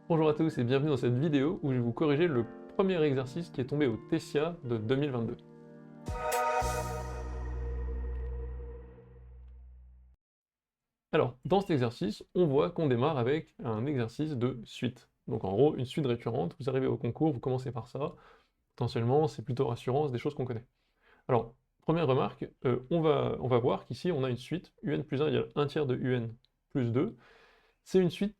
Bonjour à tous et bienvenue dans cette vidéo où je vais vous corriger le premier exercice qui est tombé au TESIA de 2022. Alors, dans cet exercice, on voit qu'on démarre avec un exercice de suite. Donc en gros, une suite récurrente, vous arrivez au concours, vous commencez par ça, potentiellement c'est plutôt rassurant, c'est des choses qu'on connaît. Alors, première remarque, on va voir qu'ici on a une suite, un plus 1 égale 1 tiers de un plus 2, c'est une suite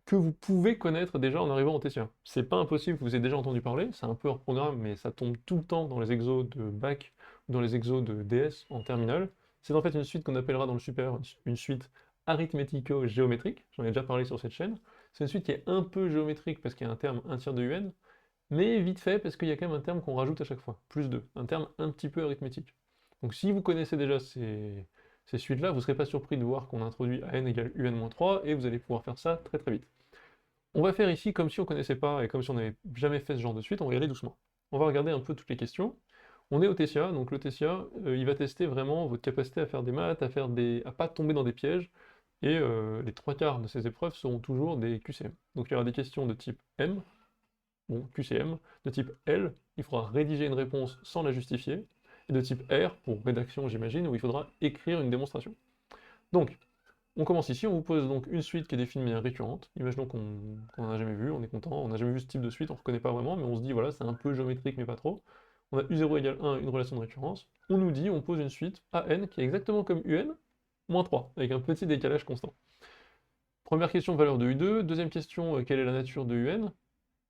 que vous pouvez connaître déjà en arrivant au TCA. C'est pas impossible que vous ayez déjà entendu parler, c'est un peu hors programme, mais ça tombe tout le temps dans les exos de bac ou dans les exos de DS en terminale. C'est en fait une suite qu'on appellera dans le super une suite arithmético-géométrique, j'en ai déjà parlé sur cette chaîne. C'est une suite qui est un peu géométrique parce qu'il y a un terme 1 tiers de un, mais vite fait parce qu'il y a quand même un terme qu'on rajoute à chaque fois, plus 2, un terme un petit peu arithmétique. Donc si vous connaissez déjà ces suites-là, vous ne serez pas surpris de voir qu'on introduit an égale un-3 et vous allez pouvoir faire ça très très vite. On va faire ici comme si on connaissait pas et comme si on n'avait jamais fait ce genre de suite, on va y aller doucement. On va regarder un peu toutes les questions. On est au TCA, donc le TCA, il va tester vraiment votre capacité à faire des maths, à pas tomber dans des pièges, et les trois quarts de ces épreuves seront toujours des QCM. Donc il y aura des questions de type M, bon, QCM, de type L, il faudra rédiger une réponse sans la justifier, et de type R, pour rédaction j'imagine, où il faudra écrire une démonstration. Donc, on commence ici, on vous pose donc une suite qui est définie de manière récurrente. Imaginons qu'on n'en a jamais vu, on est content, on n'a jamais vu ce type de suite, on ne reconnaît pas vraiment, mais on se dit voilà, c'est un peu géométrique mais pas trop. On a u0 égale 1, une relation de récurrence. On nous dit, on pose une suite an qui est exactement comme un, moins 3, avec un petit décalage constant. Première question, valeur de u2. Deuxième question, quelle est la nature de un?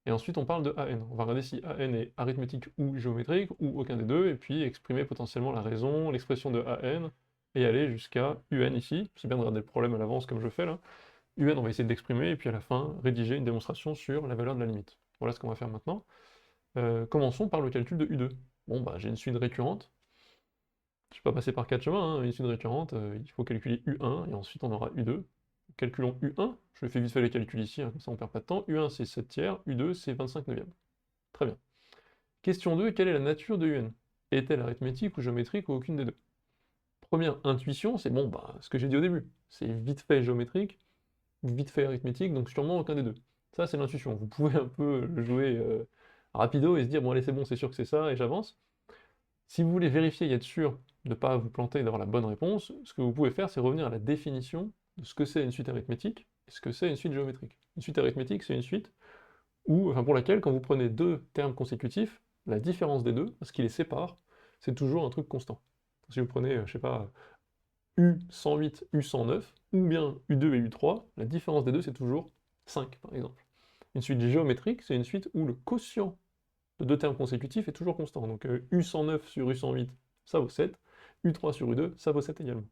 Et ensuite, on parle de an. On va regarder si an est arithmétique ou géométrique, ou aucun des deux, et puis exprimer potentiellement la raison, l'expression de an, et aller jusqu'à un ici. C'est bien de regarder le problème à l'avance comme je fais là. Un, on va essayer d'exprimer, et puis à la fin, rédiger une démonstration sur la valeur de la limite. Voilà ce qu'on va faire maintenant. Commençons par le calcul de U2. Bon, bah j'ai une suite récurrente. Je ne vais pas passer par quatre chemins, hein. Une suite récurrente, il faut calculer U1, et ensuite on aura U2. Calculons U1, je fais vite fait les calculs ici, hein, comme ça on perd pas de temps. U1 c'est 7 tiers, U2 c'est 25 neuvième. Très bien. Question 2, quelle est la nature de UN? Est-elle arithmétique ou géométrique ou aucune des deux? Première intuition, c'est bon, bah, ce que j'ai dit au début. C'est vite fait géométrique, vite fait arithmétique, donc sûrement aucun des deux. Ça, c'est l'intuition. Vous pouvez un peu le jouer rapido et se dire, bon allez, c'est bon, c'est sûr que c'est ça, et j'avance. Si vous voulez vérifier et être sûr de ne pas vous planter et d'avoir la bonne réponse, ce que vous pouvez faire, c'est revenir à la définition de ce que c'est une suite arithmétique et ce que c'est une suite géométrique. Une suite arithmétique, c'est une suite enfin, pour laquelle, quand vous prenez deux termes consécutifs, la différence des deux, ce qui les sépare, c'est toujours un truc constant. Si vous prenez, je sais pas, U108, U109, ou bien U2 et U3, la différence des deux, c'est toujours 5, par exemple. Une suite géométrique, c'est une suite où le quotient de deux termes consécutifs est toujours constant. Donc U109 sur U108, ça vaut 7, U3 sur U2, ça vaut 7 également.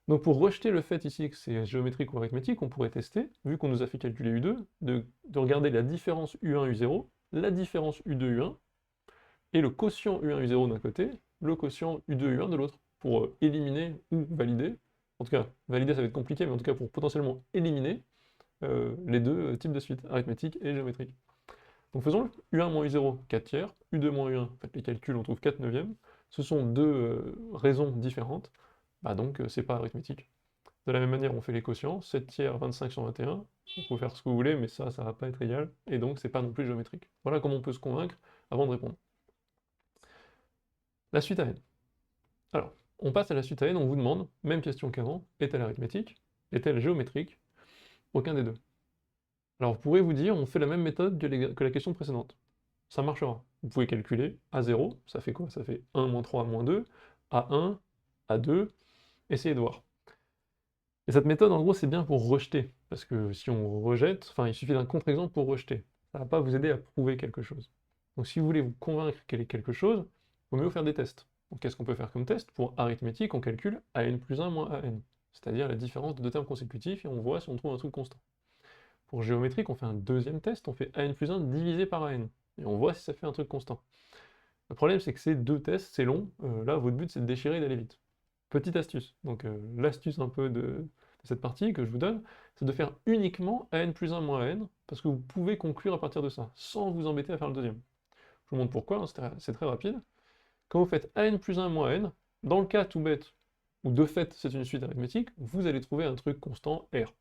Donc pour rejeter le fait ici que c'est géométrique ou arithmétique, on pourrait tester, vu qu'on nous a fait calculer U2, de regarder la différence U1, U0, la différence U2, U1, et le quotient U1, U0 d'un côté, le quotient U2, U1 de l'autre, pour éliminer ou valider, en tout cas, valider ça va être compliqué, mais en tout cas pour potentiellement éliminer les deux types de suites, arithmétique et géométrique. Donc faisons U1 moins U0, 4 tiers, U2 moins U1, faites les calculs, on trouve 4 neuvièmes, ce sont deux raisons différentes, bah donc c'est pas arithmétique. De la même manière, on fait les quotients, 7 tiers, 25 sur 21, vous pouvez faire ce que vous voulez, mais ça va pas être égal, et donc c'est pas non plus géométrique. Voilà comment on peut se convaincre avant de répondre. La suite à n. Alors, on passe à la suite à n, on vous demande, même question qu'avant, est-elle arithmétique? Est-elle géométrique? Aucun des deux. Alors vous pourrez vous dire, on fait la même méthode que la question précédente. Ça marchera. Vous pouvez calculer A0, ça fait quoi? Ça fait 1 moins 3 moins 2, A1, A2, essayez de voir. Et cette méthode, en gros, c'est bien pour rejeter, parce que si on rejette, enfin, il suffit d'un contre-exemple pour rejeter. Ça va pas vous aider à prouver quelque chose. Donc si vous voulez vous convaincre qu'elle est quelque chose, il vaut mieux faire des tests. Donc qu'est-ce qu'on peut faire comme test? Pour arithmétique, on calcule an plus 1 moins an, c'est-à-dire la différence de deux termes consécutifs, et on voit si on trouve un truc constant. Pour géométrique, on fait un deuxième test, on fait an plus 1 divisé par an, et on voit si ça fait un truc constant. Le problème, c'est que ces deux tests, c'est long, là, votre but, c'est de déchirer et d'aller vite. Petite astuce, donc l'astuce un peu de cette partie que je vous donne, c'est de faire uniquement an plus 1 moins an, parce que vous pouvez conclure à partir de ça, sans vous embêter à faire le deuxième. Je vous montre pourquoi, hein, c'est très rapide. Quand vous faites an plus 1 moins n, dans le cas tout bête, où de fait c'est une suite arithmétique, vous allez trouver un truc constant R.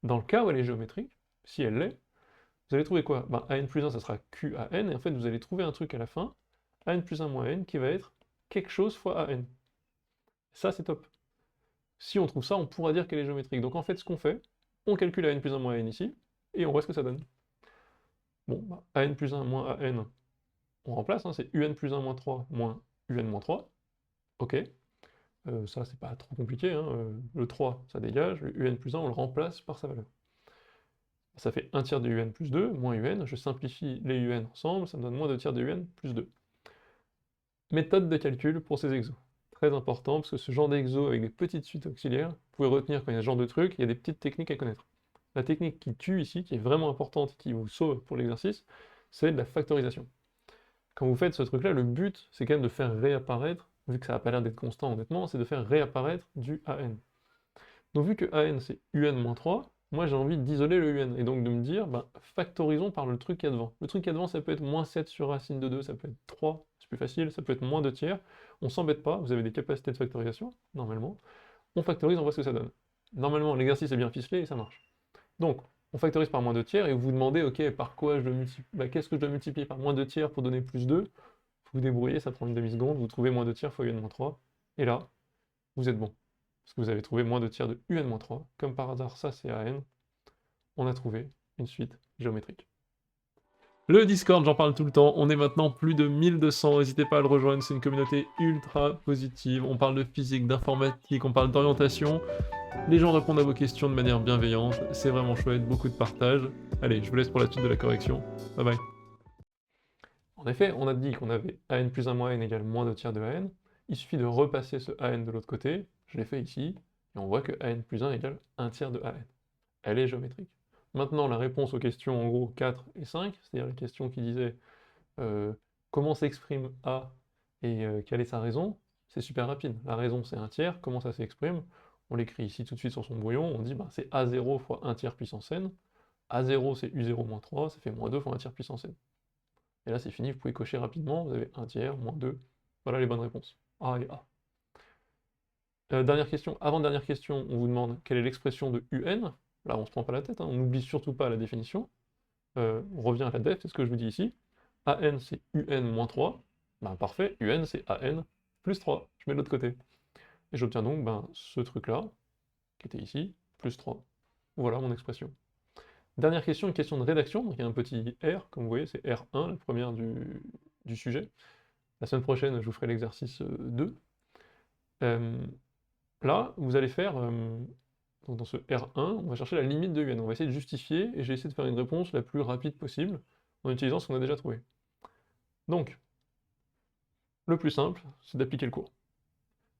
Dans le cas où elle est géométrique, si elle l'est, vous allez trouver quoi? Ben, an plus 1, ça sera q à n, et en fait, vous allez trouver un truc à la fin, an plus 1 moins n, qui va être quelque chose fois an. Ça, c'est top. Si on trouve ça, on pourra dire qu'elle est géométrique. Donc en fait, ce qu'on fait, on calcule an plus 1 moins n ici, et on voit ce que ça donne. Bon, bah, an plus 1 moins an, on remplace, hein, c'est un plus 1 moins 3 moins un moins 3. Ok. Ça, c'est pas trop compliqué, hein, le 3, ça dégage, le un plus 1, on le remplace par sa valeur. Ça fait 1 tiers de un plus 2, moins un, je simplifie les un ensemble, ça me donne moins 2 tiers de un plus 2. Méthode de calcul pour ces exos. Très important, parce que ce genre d'exo avec des petites suites auxiliaires, vous pouvez retenir quand il y a ce genre de truc, il y a des petites techniques à connaître. La technique qui tue ici, qui est vraiment importante, qui vous sauve pour l'exercice, c'est de la factorisation. Quand vous faites ce truc-là, le but, c'est quand même de faire réapparaître, vu que ça n'a pas l'air d'être constant honnêtement, c'est de faire réapparaître du an. Donc vu que an c'est un-3, moi j'ai envie d'isoler le un, et donc de me dire, ben, factorisons par le truc qui est devant. Le truc qui est devant, ça peut être moins 7 sur racine de 2, ça peut être 3, c'est plus facile, ça peut être moins 2 tiers, on s'embête pas, vous avez des capacités de factorisation, normalement, on factorise, on voit ce que ça donne. Normalement, l'exercice est bien ficelé et ça marche. Donc, on factorise par moins 2 tiers, et vous vous demandez, ok, par quoi je dois multiplier, qu'est-ce que je dois multiplier par moins 2 tiers pour donner plus 2? Vous vous débrouillez, ça prend une demi-seconde, vous trouvez moins 2 tiers fois un-3, et là, vous êtes bon. Parce que vous avez trouvé moins 2 tiers de un-3, comme par hasard, ça c'est an, on a trouvé une suite géométrique. Le Discord, j'en parle tout le temps, on est maintenant plus de 1200, n'hésitez pas à le rejoindre, c'est une communauté ultra positive, on parle de physique, d'informatique, on parle d'orientation, les gens répondent à vos questions de manière bienveillante, c'est vraiment chouette, beaucoup de partage. Allez, je vous laisse pour la suite de la correction, bye bye. En effet, on a dit qu'on avait an plus 1 moins n égale moins 2 tiers de an, il suffit de repasser ce an de l'autre côté, je l'ai fait ici, et on voit que an plus 1 égale 1 tiers de an. Elle est géométrique. Maintenant, la réponse aux questions en gros 4 et 5, c'est-à-dire les questions qui disaient comment s'exprime A et quelle est sa raison, c'est super rapide. La raison c'est 1 tiers, comment ça s'exprime? On l'écrit ici tout de suite sur son brouillon, on dit bah, c'est A0 fois 1 tiers puissance n, A0 c'est U0 moins 3, ça fait moins 2 fois 1 tiers puissance n. Et là c'est fini, vous pouvez cocher rapidement, vous avez 1 tiers, moins 2, voilà les bonnes réponses, A et A. Dernière question, avant-dernière question, on vous demande quelle est l'expression de un, là on se prend pas la tête, hein, on n'oublie surtout pas la définition, on revient à la def, c'est ce que je vous dis ici, an c'est un moins 3, ben parfait, un c'est an plus 3, je mets de l'autre côté. Et j'obtiens donc ben, ce truc-là, qui était ici, plus 3. Voilà mon expression. Dernière question, une question de rédaction, donc il y a un petit R, comme vous voyez, c'est R1, la première du sujet. La semaine prochaine, je vous ferai l'exercice 2. Là, vous allez faire, donc dans ce R1, on va chercher la limite de un, on va essayer de justifier, et j'ai essayé de faire une réponse la plus rapide possible, en utilisant ce qu'on a déjà trouvé. Donc, le plus simple, c'est d'appliquer le cours.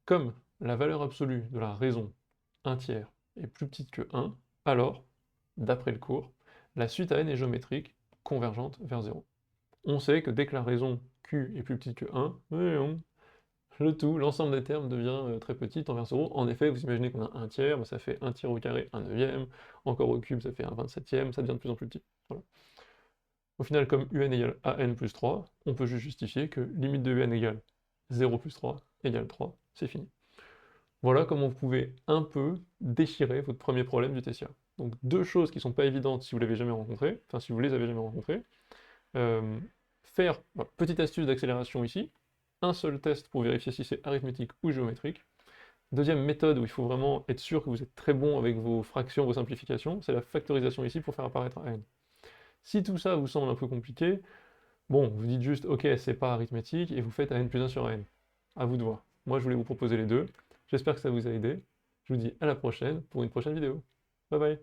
Comme la valeur absolue de la raison 1 tiers est plus petite que 1, alors, d'après le cours, la suite à n est géométrique, convergente vers 0. On sait que dès que la raison q est plus petite que 1, le tout, l'ensemble des termes devient très petit, tend vers 0. En effet, vous imaginez qu'on a 1 tiers, ça fait 1 tiers au carré, 1 neuvième, encore au cube, ça fait 1 27e, ça devient de plus en plus petit. Voilà. Au final, comme un égale an plus 3, on peut juste justifier que limite de un égale 0 plus 3 égale 3, c'est fini. Voilà comment vous pouvez un peu déchirer votre premier problème du Tessia. Donc deux choses qui ne sont pas évidentes si vous l'avez jamais rencontré, enfin si vous les avez jamais rencontrées. Petite astuce d'accélération ici, un seul test pour vérifier si c'est arithmétique ou géométrique. Deuxième méthode où il faut vraiment être sûr que vous êtes très bon avec vos fractions, vos simplifications, c'est la factorisation ici pour faire apparaître an. Si tout ça vous semble un peu compliqué, bon, vous dites juste ok c'est pas arithmétique et vous faites an plus 1 sur an. À vous de voir. Moi je voulais vous proposer les deux. J'espère que ça vous a aidé. Je vous dis à la prochaine pour une prochaine vidéo. Bye bye.